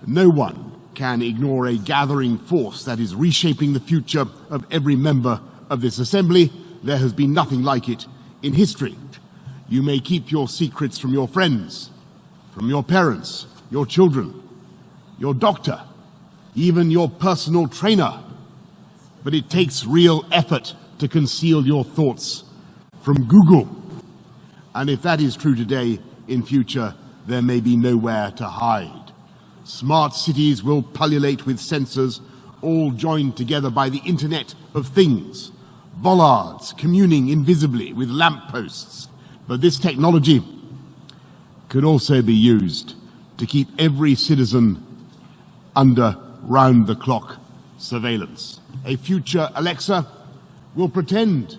No one can ignore a gathering force that is reshaping the future of every member of this assembly. There has been nothing like it in history. You may keep your secrets from your friends, from your parents, your children, your doctor, even your personal trainer. But it takes real effort to conceal your thoughts from Google. And if that is true today, in future, there may be nowhere to hide. Smart cities will pullulate with sensors, all joined together by the Internet of Things. Bollards communing invisibly with lampposts. But this technology could also be used to keep every citizen under round-the-clock surveillance. A future Alexa will pretend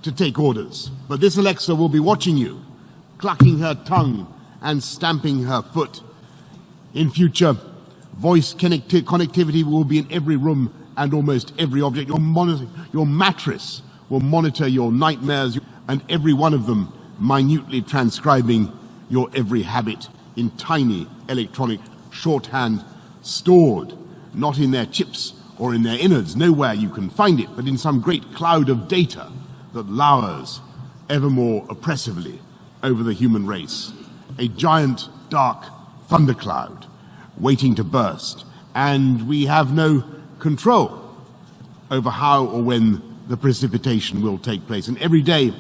to take orders, but this Alexa will be watching you, clucking her tongue and stamping her foot. In future, voice connectivity will be in every room and almost every object. Your mattress will monitor your nightmares, and every one of them minutely transcribing your every habit in tiny electronic shorthand, stored not in their chips or in their innards, nowhere you can find it, but in some great cloud of data that lowers ever more oppressively over the human race. A giant dark thundercloud waiting to burst, and we have no control over how or when the precipitation will take place. And every day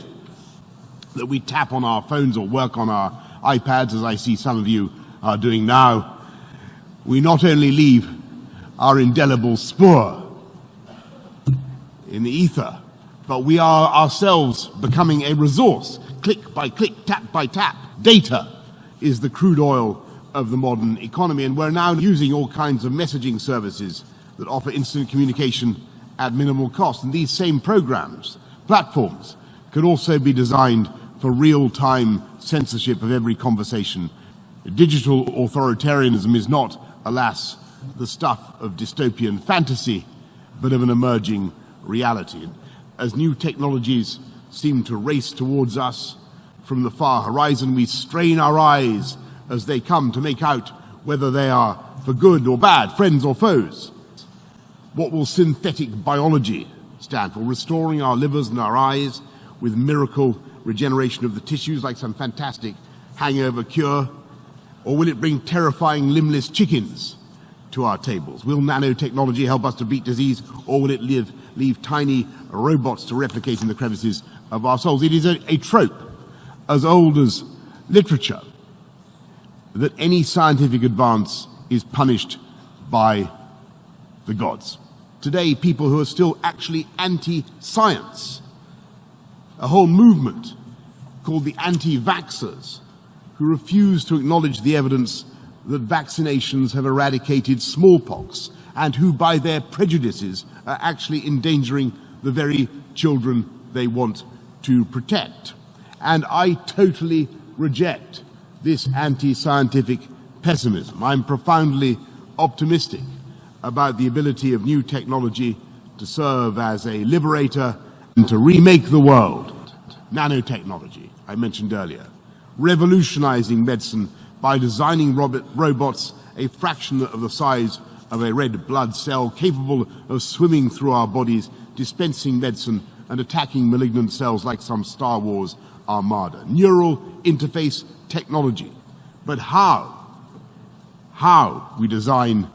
that we tap on our phones or work on our iPads, as I see some of you are doing now, we not only leave our indelible spoor in the ether, but we are ourselves becoming a resource, click by click, tap by tap. Data is the crude oil of the modern economy, and we're now using all kinds of messaging services that offer instant communication at minimal cost. And these same programs, platforms, could also be designed for real-time censorship of every conversation. Digital authoritarianism is not, alas, the stuff of dystopian fantasy, but of an emerging reality. As new technologies seem to race towards us from the far horizon, we strain our eyes as they come to make out whether they are for good or bad, friends or foes. What will synthetic biology stand for? Restoring our livers and our eyes with miracle regeneration of the tissues like some fantastic hangover cure? Or will it bring terrifying limbless chickens to our tables? Will nanotechnology help us to beat disease, or will it leave tiny robots to replicate in the crevices of our souls? It is a trope as old as literature that any scientific advance is punished by the gods. Today, people who are still actually anti-science, a whole movement called the anti-vaxxers, who refuse to acknowledge the evidence that vaccinations have eradicated smallpox, and who, by their prejudices, are actually endangering the very children they want to protect. And I totally reject this anti-scientific pessimism. I'm profoundly optimistic about the ability of new technology to serve as a liberator and to remake the world. Nanotechnology, I mentioned earlier, revolutionizing medicine by designing robots a fraction of the size of a red blood cell, capable of swimming through our bodies, dispensing medicine and attacking malignant cells like some Star Wars armada. Neural interface technology. But how we design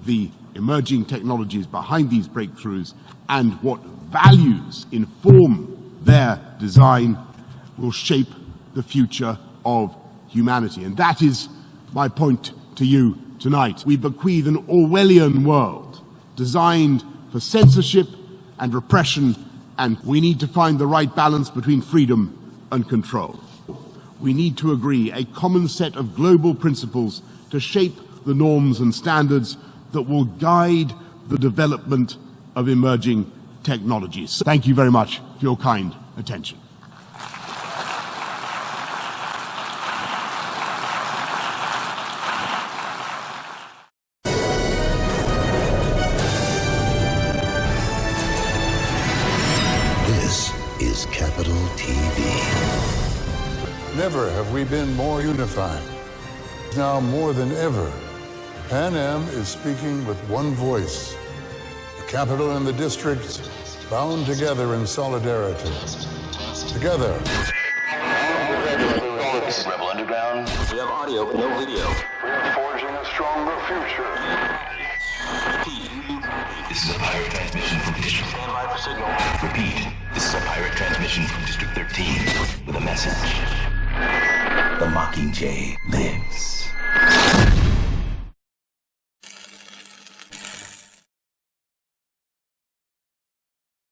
the emerging technologies behind these breakthroughs and what values inform their design will shape the future of humanity. And that is my point to you tonight. We bequeath an Orwellian world designed for censorship and repression, and we need to find the right balance between freedom and control. We need to agree a common set of global principles to shape the norms and standards that will guide the development of emerging technologies. Thank you very much for your kind attention. This is Capital TV. Never have we been more unified. Now more than ever, Pan Am is speaking with one voice. The capital and the districts bound together in solidarity. Together. This is Rebel Underground. We have audio, no video. We're forging a stronger future. This is a pirate transmission from District. Stand by for signal. Repeat. This is a pirate transmission from District 13 with a message. The Mockingjay lives.